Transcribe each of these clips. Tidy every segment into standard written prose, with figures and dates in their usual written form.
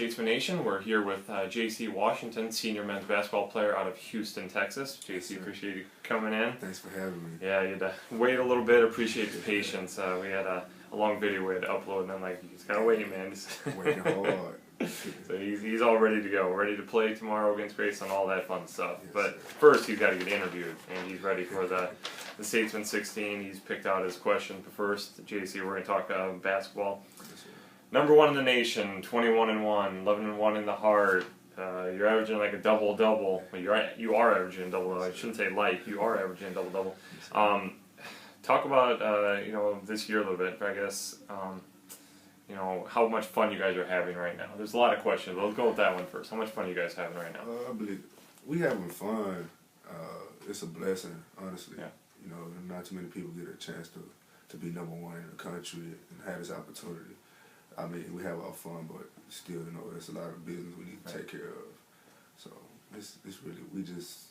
Statesmen Nation. We're here with J.C. Washington, senior men's basketball player out of Houston, Texas. J.C., appreciate you coming in. Thanks for having me. Yeah, you had to wait a little bit. Appreciate your patience. We had a long video we had to upload, and I'm like, you just gotta wait, man. Waiting hard. So he's all ready to go, ready to play tomorrow against Graceland, all that fun stuff. Yes, but sir. First, he's got to get interviewed, and he's ready for the Statesman 16. He's picked out his question first. JC, we're going to talk basketball. Yes, sir. Number one in the nation, 21-1, 11-1 in the heart. You're averaging like a double-double. Well, you are averaging a double-double. I shouldn't say like. You are averaging a double-double. Talk about this year a little bit. I guess how much fun you guys are having right now. There's a lot of questions. Let's go with that one first. How much fun are you guys having right now? I believe we having fun. It's a blessing, honestly. Yeah. Not too many people get a chance to be number one in the country and have this opportunity. I mean, we have our fun, but still, there's a lot of business we need to take care of. So it's really, we just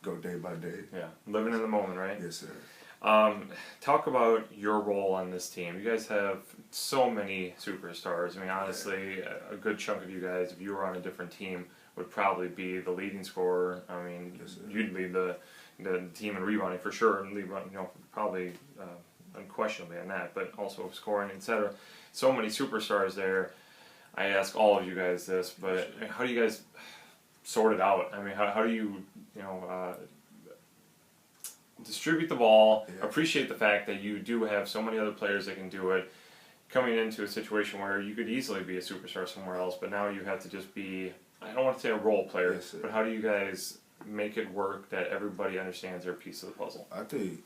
go day by day. Yeah, living in the moment, right? Yes, sir. Talk about your role on this team. You guys have so many superstars. I mean, honestly, a good chunk of you guys, if you were on a different team, would probably be the leading scorer. I mean, yes, you'd lead the team in rebounding for sure, and lead, probably unquestionably on that, but also scoring, etc. So many superstars there. I ask all of you guys this, but how do you guys sort it out? I mean, how do you, distribute the ball, appreciate the fact that you do have so many other players that can do it, coming into a situation where you could easily be a superstar somewhere else, but now you have to just be, I don't want to say a role player, yes, but how do you guys make it work that everybody understands their piece of the puzzle? I think,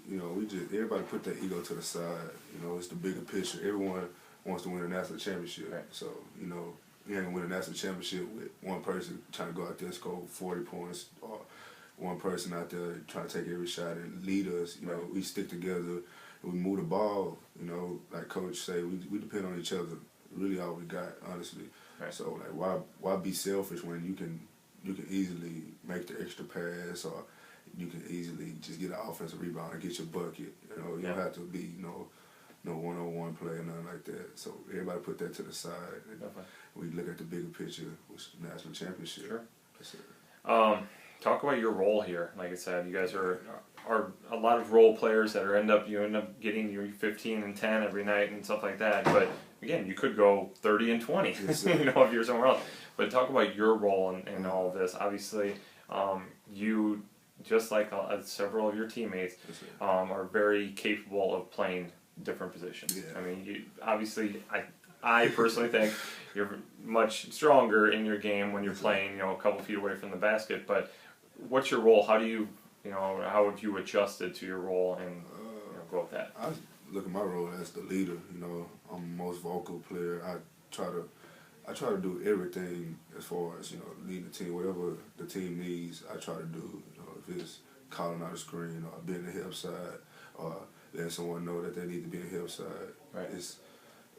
everybody put their ego to the side. It's the bigger picture. Everyone wants to win a national championship. Right. So, you ain't gonna win a national championship with one person trying to go out there and score 40 points, or one person out there trying to take every shot and lead us. We stick together and we move the ball. Like Coach say, we depend on each other. Really, all we got, honestly. Right. So, like, why be selfish when you can easily make the extra pass, or you can easily just get an offensive rebound and get your bucket. You don't have to be no one-on-one play or nothing like that. So everybody put that to the side. We look at the bigger picture, which is the national championship. Sure. That's it. Talk about your role here. Like I said, you guys are a lot of role players that end up getting your 15 and 10 every night and stuff like that. But again, you could go 30 and 20, yes, if you're somewhere else. But talk about your role in all of this. Obviously, you, just like several of your teammates, yes, are very capable of playing different positions. Yeah. I mean, I personally think you're much stronger in your game when you're playing, a couple feet away from the basket. But what's your role? How do you, how have you adjusted to your role and go with that? I look at my role as the leader. I'm the most vocal player. I try to do everything as far as leading the team. Whatever the team needs, I try to do. If it's calling out a screen or being the help side or letting someone know that they need to be in the help side. Right. It's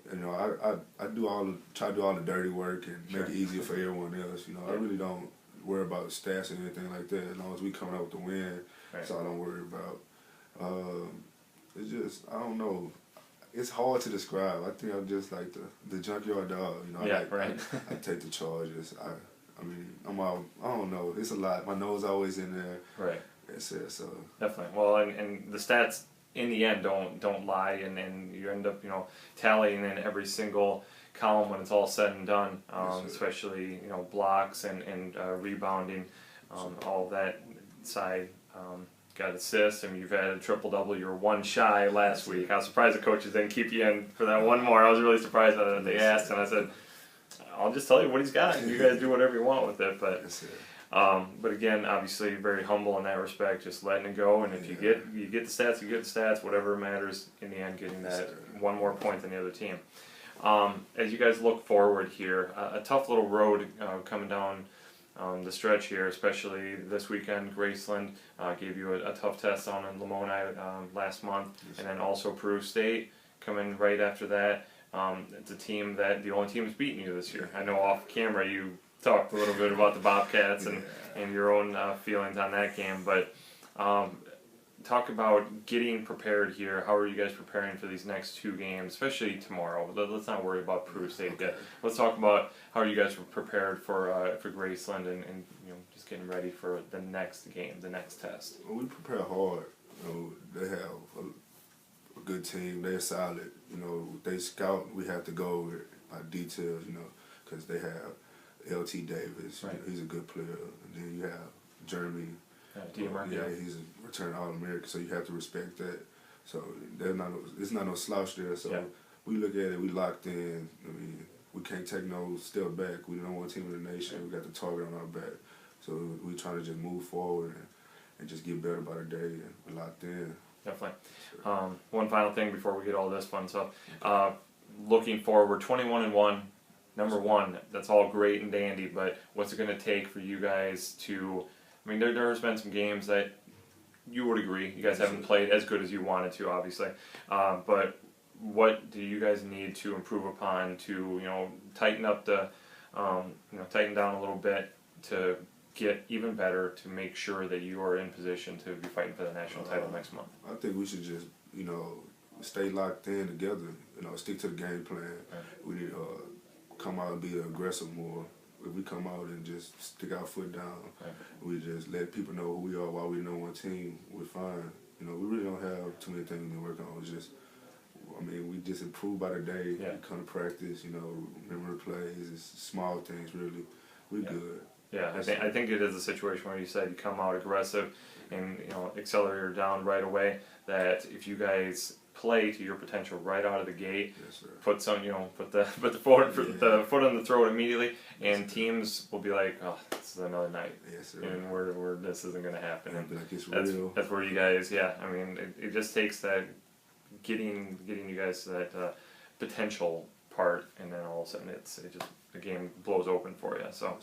I try to do all the dirty work and make it easier for everyone else. I really don't worry about stats or anything like that. As long as we coming out with the win, that's all I don't worry about. It's just, I don't know. It's hard to describe. I think I'm just like the junkyard dog. I take the charges. I mean, I don't know. It's a lot. My nose always in there. Right. That's it. So definitely. Well, and the stats in the end don't lie, and you end up tallying in every single column when it's all said and done. Especially blocks and rebounding, all that side. Got assists, and you've had a triple-double. You were one shy last week. I was surprised the coaches didn't keep you in for that one more. I was really surprised that they asked, and I said, I'll just tell you what he's got, and you guys do whatever you want with it. But again, obviously very humble in that respect, just letting it go, and if you get the stats, you get the stats, whatever matters in the end, getting that one more point than the other team. As you guys look forward here, a tough little road coming down the stretch here, especially this weekend. Graceland gave you a tough test on in Lamoni last month, and then also Peru State coming right after that. It's a team that the only team that's beaten you this year. I know off camera you talked a little bit about the Bobcats and your own feelings on that game, but talk about getting prepared here. How are you guys preparing for these next 2 games, especially tomorrow? Let's not worry about Peru State yet. Let's talk about how you guys were prepared for Graceland and just getting ready for the next game, the next test. Well, we prepare hard. They have a good team. They're solid. They scout. We have to go by details. Because they have L.T. Davis. Right. He's a good player. And then you have Jeremy. He's a return All-American, so you have to respect that. So it's not no slouch there. So we look at it, we locked in. I mean, we can't take no step back. We the number 1 team in the nation. We got the target on our back. So we trying to just move forward and just get better by the day. And we're locked in. Definitely. One final thing before we get all this fun stuff. Looking forward, 21-1. Number 1, that's all great and dandy, but what's it going to take for you guys to... I mean, there's been some games that you would agree you guys haven't played as good as you wanted to, obviously. But what do you guys need to improve upon to tighten up the tighten down a little bit to get even better to make sure that you are in position to be fighting for the national title next month? I think we should just stay locked in together. Stick to the game plan. Right. We need to come out and be aggressive more. If we come out and just stick our foot down, we just let people know who we are while we're number 1 team, we're fine. We really don't have too many things to work on. It's just, we just improve by the day. We come to practice, remember plays, it's small things really. We're good. Yeah, I think it is a situation where you said you come out aggressive and accelerator down right away. That if you guys play to your potential right out of the gate, put some put the foot on the throat immediately, and teams will be like, oh, this is another night, and where this isn't going to happen. And like it's real. That's where you guys, it just takes that getting you guys to that potential part, and then all of a sudden the game blows open for you. So.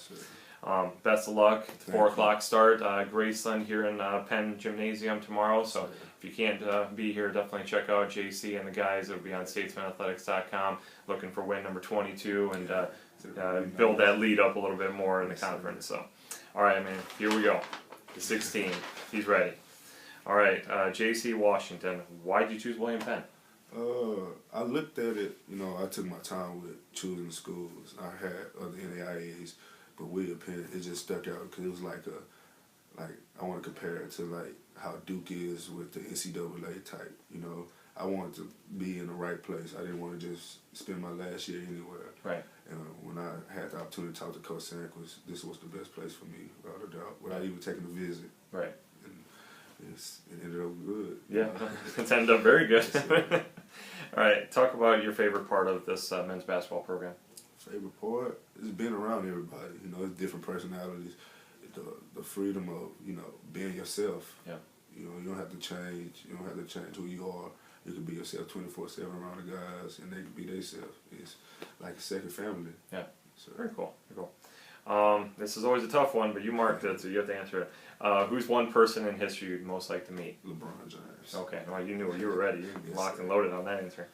Best of luck. 4 o'clock start. Graceland here in Penn Gymnasium tomorrow. So if you can't be here, definitely check out JC and the guys. It'll be on statesmanathletics.com. Looking for win number 22 and build that lead up a little bit more in the conference. So, all right, man. Here we go. The 16. He's ready. All right, JC Washington. Why did you choose William Penn? I looked at it. I took my time with choosing schools. I had other NAIAs. But William Penn, it just stuck out because it was like I want to compare it to like how Duke is with the NCAA type. I wanted to be in the right place. I didn't want to just spend my last year anywhere. Right. And when I had the opportunity to talk to Coach Sanquist, this was the best place for me, without a doubt, without even taking a visit. Right. And it ended up good. Yeah, it's ended up very good. All right, talk about your favorite part of this men's basketball program. Favorite part is being around everybody. It's different personalities. The freedom of being yourself. Yeah. You don't have to change. You don't have to change who you are. You can be yourself 24/7 around the guys, and they can be themselves. It's like a second family. Yeah. So. Very cool. Very cool. This is always a tough one, but you marked it, so you have to answer it. Who's one person in history you'd most like to meet? LeBron James. Okay. Well, you knew you were ready. You locked and loaded on that answer.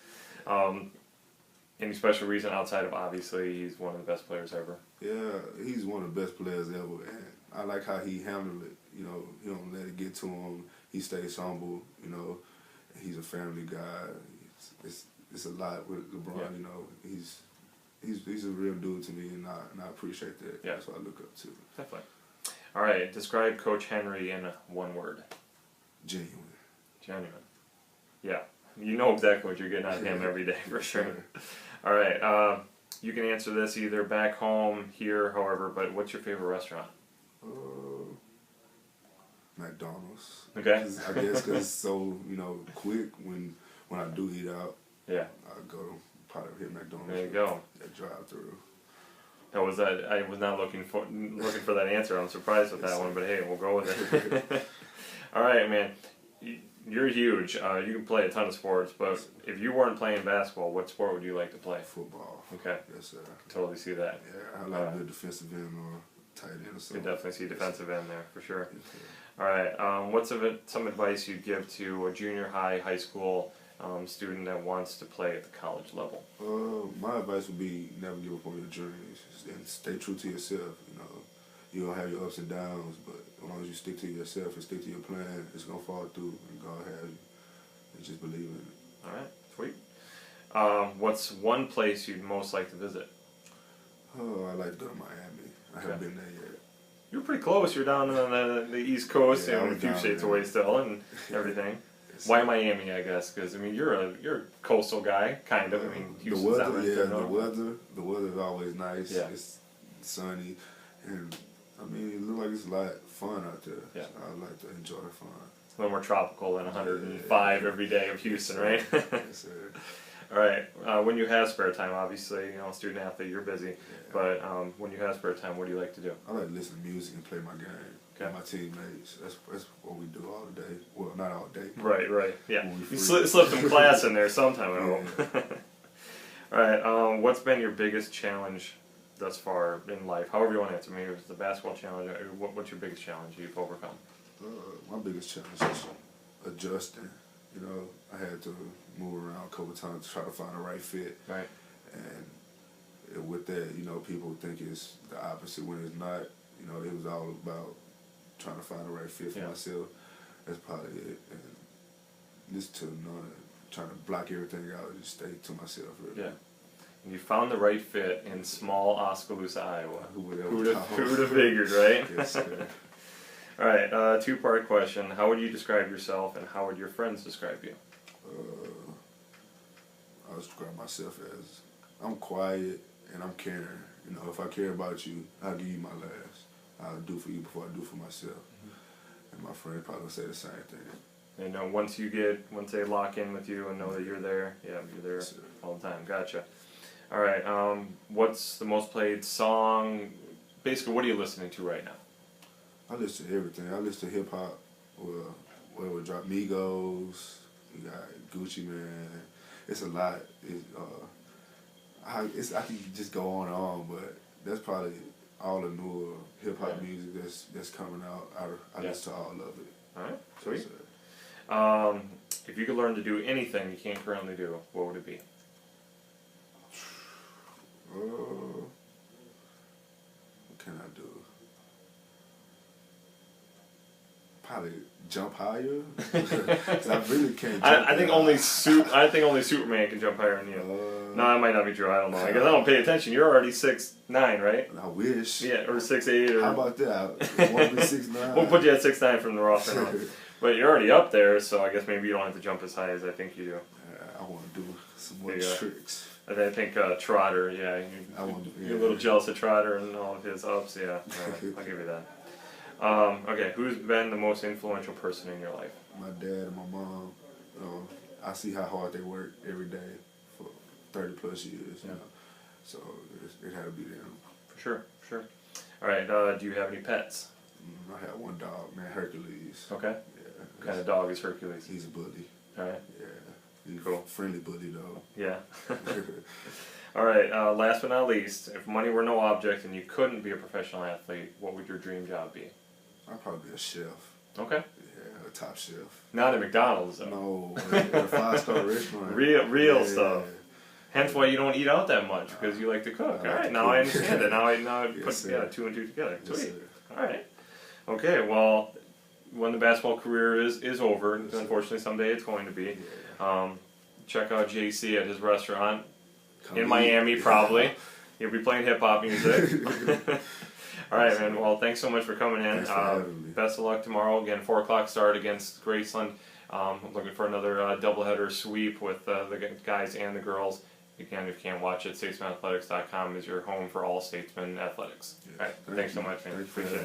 Any special reason outside of obviously he's one of the best players ever? Yeah, he's one of the best players ever, and I like how he handled it. He don't let it get to him. He stays humble. He's a family guy. It's a lot with LeBron. Yeah. He's a real dude to me, and I appreciate that. Yeah. That's what I look up to. Definitely. All right, describe Coach Henry in one word. Genuine. Genuine. Yeah. You know exactly what you're getting out of him every day, for sure. All right, you can answer this either back home, here, however, but what's your favorite restaurant? McDonald's. Okay. I guess because it's so, quick when I do eat out. Yeah. I go probably hit McDonald's. There you go. That drive-through. I was not looking for that answer. I'm surprised with that one, but hey, we'll go with it. All right, man. You're huge. You can play a ton of sports, but if you weren't playing basketball, what sport would you like to play? Football. Okay. Yes, sir. Totally see that. Yeah, I like a good defensive end or tight end or something. You definitely see defensive end there, for sure. All right. What's some advice you'd give to a junior high, high school student that wants to play at the college level? My advice would be never give up on your dreams and stay true to yourself. You're going to have your ups and downs, but as long as you stick to yourself and stick to your plan, it's gonna fall through, and God has you. And just believe in it. All right, sweet. What's one place you'd most like to visit? Oh, I like to go to Miami. I haven't been there yet. You're pretty close. You're down on the East Coast, Yeah, I and a was few down states there. away still, and everything. Why Miami? I guess because I mean you're a coastal guy, kind of. I mean The Houston's not weather, right yeah, there, the weather is always nice. Yeah. It's sunny, and I mean it looks like it's a lot of fun out there. Yeah. So I like to enjoy the fun. a little more tropical than 105 every day of Houston, right? Yes, sir. All right. When you have spare time, obviously, student athlete, you're busy. Yeah. But when you have spare time, what do you like to do? I like to listen to music and play my game. Okay. With my teammates. That's what we do all day. Well, not all day. Right. Yeah. When we You free. slip some class in there sometime, I Yeah. hope. All right. What's been your biggest challenge thus far in life? However you want to answer. Maybe it's the basketball challenge. Or what's your biggest challenge you've overcome? My biggest challenge is adjusting. I had to move around a couple of times to try to find the right fit. Right. And with that, people think it's the opposite when it's not. It was all about trying to find the right fit for myself. That's probably it. And just to trying to block everything out and just stay to myself. Really. Yeah. And you found the right fit in small Oskaloosa, Iowa. Who would have figured, right? Yes, sir. All right, two-part question. How would you describe yourself, and how would your friends describe you? I describe myself as I'm quiet and I'm caring. If I care about you, I'll give you my last. I'll do for you before I do for myself. Mm-hmm. And my friend probably say the same thing. And once they lock in with you and know that you're there, you're there all the time. Gotcha. All right, what's the most played song? Basically, what are you listening to right now? I listen to everything. I listen to hip hop. Where we drop Migos. We got Gucci Man. It's a lot. I can just go on and on, but that's probably all the newer hip hop music that's coming out. I listen to all of it. All right, sweet. So, if you could learn to do anything you can't currently do, what would it be? what can I do? Probably jump higher. 'Cause I really can't jump. I think only Superman can jump higher than you. No, that might not be true. I don't know. I guess I don't pay attention. You're already 6'9", right? I wish. Yeah, or 6'8". Or... How about that? I want to be 6'9". We'll put you at 6'9" from the roster now. But you're already up there, so I guess maybe you don't have to jump as high as I think you do. I want to do some more tricks. I think Trotter, you're a little jealous of Trotter and all of his ups, yeah. I'll give you that. Okay, who's been the most influential person in your life? My dad and my mom. I see how hard they work every day for 30 plus years. So it had to be them. For sure. All right, do you have any pets? I have one dog, man, Hercules. Okay. Yeah. What kind of dog is Hercules? He's a bully. All right. Yeah. He's cool. Friendly bully though. Yeah. All right, last but not least, if money were no object and you couldn't be a professional athlete, what would your dream job be? I'd probably be a chef. Okay. Yeah, a top chef. Not at McDonald's, though. No, at a 5-star restaurant. Real stuff. Hence why you don't eat out that much, because you like to cook. All right, now I understand it. Now I put together 2 and 2 together. Sweet. All right. Okay, well, when the basketball career is over, unfortunately someday it's going to be, check out JC at his restaurant in Miami, probably. He'll be playing hip-hop music. All right, man. Well, thanks so much for coming in. Thanks for having me. Best of luck tomorrow. Again, 4 o'clock start against Graceland. I'm looking for another doubleheader sweep with the guys and the girls. Again, if you can't watch it, statesmanathletics.com is your home for all Statesmen athletics. Yes. All right, thanks so much, man. Appreciate it.